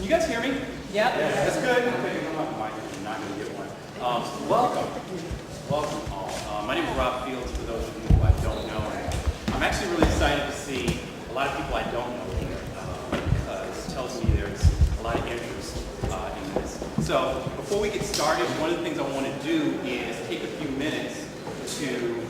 Can you guys hear me? Yep. Yeah, that's good. Okay, I'm not going to get one. Welcome. Welcome all. My name is Rob+Fields, for those of you who I don't know. I'm actually really excited to see a lot of people I don't know here because it tells me there's a lot of interest in this. So before we get started, one of the things I want to do is take a few minutes to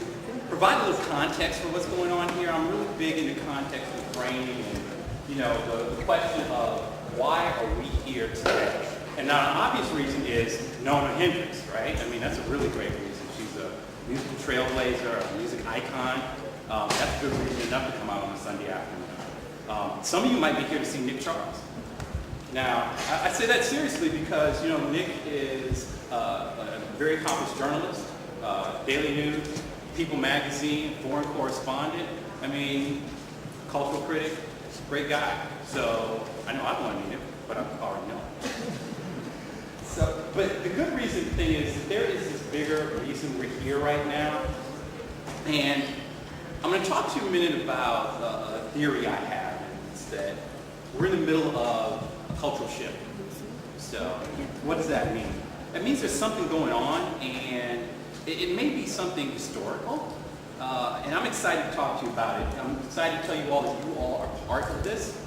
provide a little context for what's going on here. I'm really big into context and framing and, you know, the question of why are we here today? And now an obvious reason is Nona Hendryx, right? I mean, that's a really great reason. She's a musical trailblazer, a music icon. That's a good reason enough to come out on a Sunday afternoon. Some of you might be here to see Nick Charles. Now, I say that seriously because, you know, Nick is a very accomplished journalist, Daily News, People Magazine, foreign correspondent. I mean, cultural critic, great guy. So I know I want to meet him, but I already know. So, but the good reason thing is that there is this bigger reason we're here right now, and I'm going to talk to you a minute about a theory I have. And it's that we're in the middle of a cultural shift. So, what does that mean? That means there's something going on, and it may be something historical. And I'm excited to talk to you about it. I'm excited to tell you all that you all are part of this.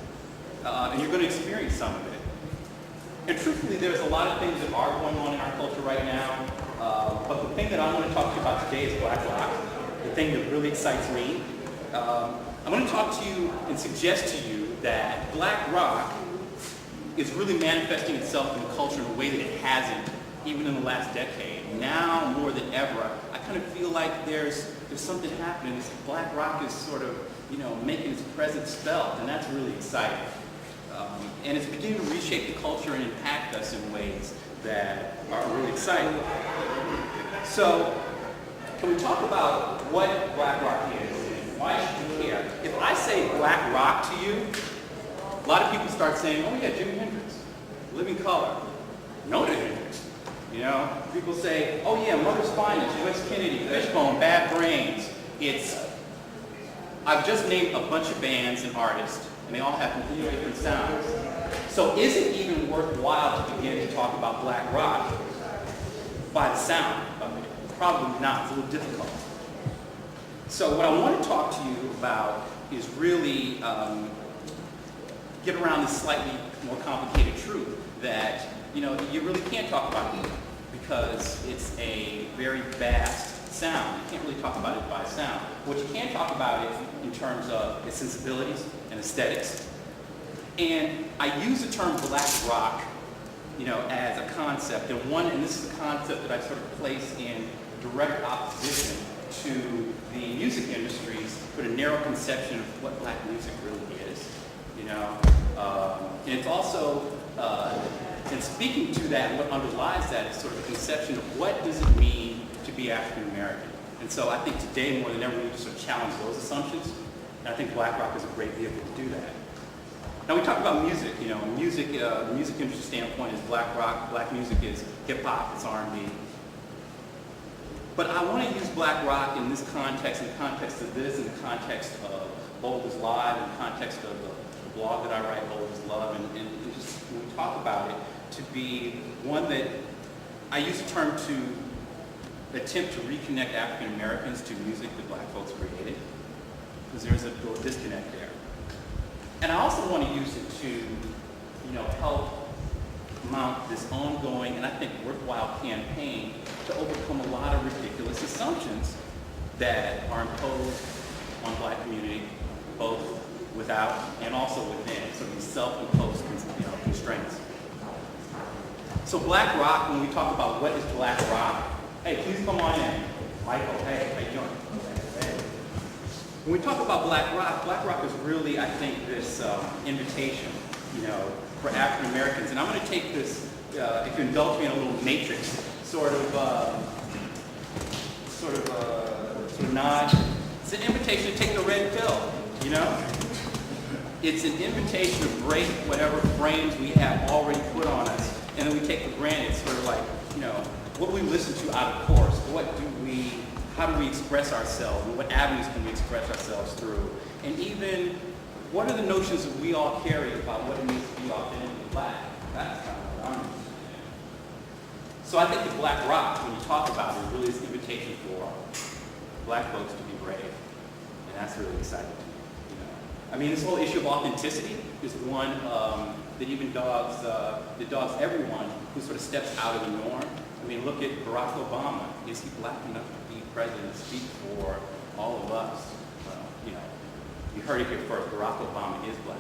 And you're going to experience some of it. And truthfully, there's a lot of things that are going on in our culture right now. But the thing that I want to talk to you about today is Black+rock, the thing that really excites me. I'm going to talk to you and suggest to you that Black+rock is really manifesting itself in the culture in a way that it hasn't even in the last decade. Now, more than ever, I kind of feel like there's something happening. Black+rock is sort of, you know, making its presence felt, and that's really exciting. And it's beginning to reshape the culture and impact us in ways that are really exciting. So, can we talk about what Black+rock is and why should you care? If I say Black+rock to you, a lot of people start saying, oh yeah, Jimi Hendrix, Living Colour, Nona Hendrix. You know, people say, oh yeah, Mother's Finest, U.S. Kennedy, Fishbone, Bad Brains. I've just named a bunch of bands and artists, and they all have completely different sounds. So is it even worthwhile to begin to talk about Black+rock by the sound of it? Probably not, it's a little difficult. So what I want to talk to you about is really get around this slightly more complicated truth that, you know, you really can't talk about it because it's a very vast sound. You can't really talk about it by sound. What you can talk about it in terms of its sensibilities and aesthetics. And I use the term Black+rock, you know, as a concept, and this is a concept that I sort of place in direct opposition to the music industry's sort of narrow conception of what black music really is, you know. And it's also, and speaking to that, what underlies that is sort of a conception of what does it mean to be African American. And so I think today more than ever we need to sort of challenge those assumptions. And I think Black+rock is a great vehicle to do that. Now we talk about music, you know, music, the music industry standpoint is Black+rock, black music is hip-hop, it's R&B. But I want to use Black+rock in this context, in the context of this, in the context of Bold as Live, in the context of the blog that I write, Bold as Love, and just when we talk about it, to be one that I use the term to attempt to reconnect African Americans to music that black folks created, because there's a little disconnect there. And I also want to use it to, you know, help mount this ongoing and I think worthwhile campaign to overcome a lot of ridiculous assumptions that are imposed on black community, both without and also within, so these self-imposed, you know, constraints. So Black+rock, when we talk about what is Black+rock, hey, please come on in. Michael, hey, how you doing? Hey. When we talk about Black+rock is really, I think, this invitation, you know, for African Americans. And I'm going to take this, if you indulge me in a little matrix sort of nod. It's an invitation to take the red pill, you know? It's an invitation to break whatever frames we have already put on us, and then we take for granted, sort of like, you know, what we listen to out of course. How do we express ourselves, and what avenues can we express ourselves through? And even, what are the notions that we all carry about what it means to be authentically black? That's kind of what I'm used to. So I think the Black Rock, when you talk about it, really is an invitation for Black folks to be brave. And that's really exciting to me. You know? I mean, this whole issue of authenticity is one that even dogs everyone who sort of steps out of the norm. I mean, look at Barack Obama. Is he Black enough to be president and speak for all of us? Well, you know, you heard it here first. Barack Obama is Black.